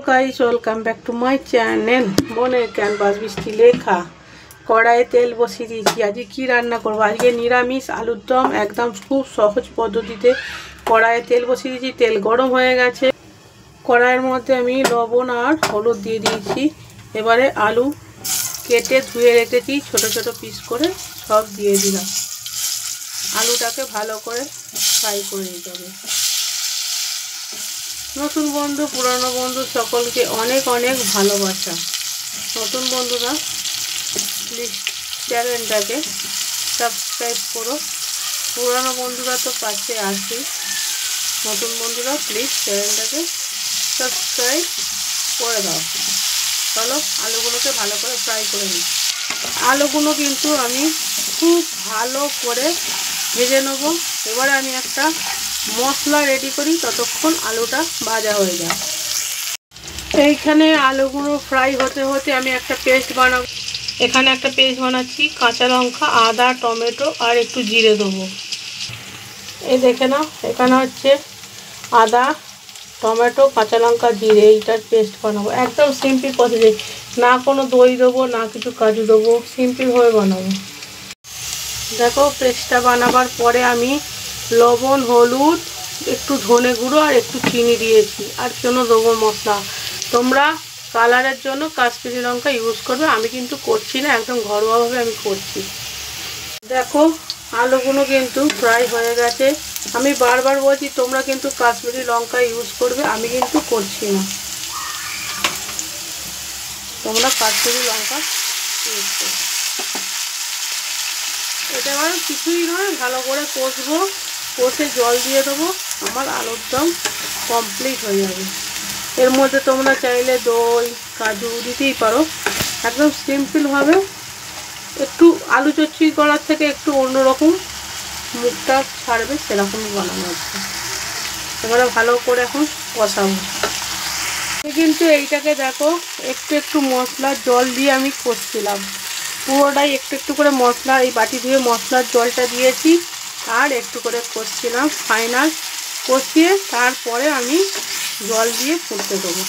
Guys, welcome back to my channel. মনের canvas বৃষ্টি লেখা। কড়াইয়ে তেল বসিয়ে দিয়েছি। আজকে কি রান্না করবো? আজকে নিরামিষ আলুর দম, একদম খুব সহজ পদ্ধতিতে কড়াইয়ে তেল বসিয়ে দিয়েছি। তেল গরম হয়ে গেছে। কড়াইয়ের মধ্যে আমি লবণ আর হলুদ দিয়ে দিয়েছি। এবারে আলু কেটে ধুয়ে রেখেছি ছোট ছোট পিস করে, সব দিয়ে দিলাম। আলুটাকে ভালো করে ফ্রাই করে নিতে হবে। নতুন বন্ধু পুরানো বন্ধু সকলকে অনেক অনেক ভালোবাসা। নতুন বন্ধুরা প্লিজ চ্যানেলটাকে সাবস্ক্রাইব করো। পুরানো বন্ধুরা তো পাশে আসি। নতুন বন্ধুরা প্লিজ চ্যানেলটাকে সাবস্ক্রাইব করে দাও। চলো আলুগুলোকে ভালো করে ফ্রাই করে নিই। আলুগুলো কিন্তু আমি খুব ভালো করে ভেজে নেব। এবারে আমি একটা মশলা রেডি করি, ততক্ষণ আলুটা ভাজা হয়ে যায়। এইখানে আলুগুলো ফ্রাই হতে হতে আমি একটা পেস্ট বানাবো। এখানে একটা পেস্ট বানাচ্ছি। কাঁচা লঙ্কা, আদা, টমেটো আর একটু জিরে দেবো। এই দেখে নাও, এখানে হচ্ছে আদা, টমেটো, কাঁচা লঙ্কা, জিরে, এইটার পেস্ট বানাবো। একদম সিম্পল পদ্ধতি, না কোনো দই দেবো না কিছু কাজু দেবো, সিম্পলভাবে বানাবো। দেখো পেস্টটা বানাবার পরে আমি লবণ, হলুদ, একটু ধনে গুঁড়ো আর একটু চিনি দিয়েছি। আর কোনো দেবো মশলা। তোমরা কালারের জন্য কাশ্মীরি লঙ্কা ইউজ করবে, আমি কিন্তু করছি না, একদম ঘরোয়াভাবে আমি করছি। দেখো আলুগুলো কিন্তু ফ্রাই হয়ে গেছে। আমি বারবার বলছি তোমরা কিন্তু কাশ্মীরি লঙ্কা ইউজ করবে, আমি কিন্তু করছি না। তোমরা কাশ্মীরি লঙ্কা ইউজ করবে। এটা আর কিছুই নয়, ভালো করে কষবো। কষে জল দিয়ে দেবো। আমার আলুর দম কমপ্লিট হয়ে যাবে। এর মধ্যে তোমরা চাইলে দই, কাজু দিতেই পারো। একদম সিম্পলভাবে, একটু আলু চচ্চড়ি করার থেকে একটু অন্যরকম মুখটা ছাড়বে সেরকমই বানানো হচ্ছে। এবারে ভালো করে এখন কষাবো। কিন্তু এইটাকে দেখো একটু একটু মশলার জল দিয়ে আমি কষছিলাম। পুরোটাই একটু একটু করে মশলা, এই বাটি ধুয়ে মশলার জলটা দিয়েছি আর একটু করে কষছিলাম। ফাইনাল কষিয়ে তারপরে আমি জল দিয়ে ফুটতে দেবো।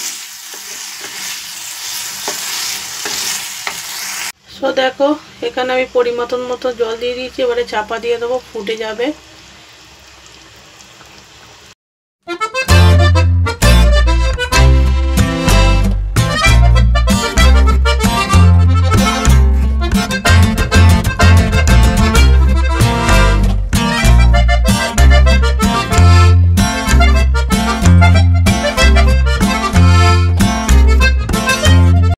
সো দেখো এখানে আমি পরিমাণ মতো জল দিয়ে দিয়েছি। এবারে চাপা দিয়ে দেবো, ফুটে যাবে।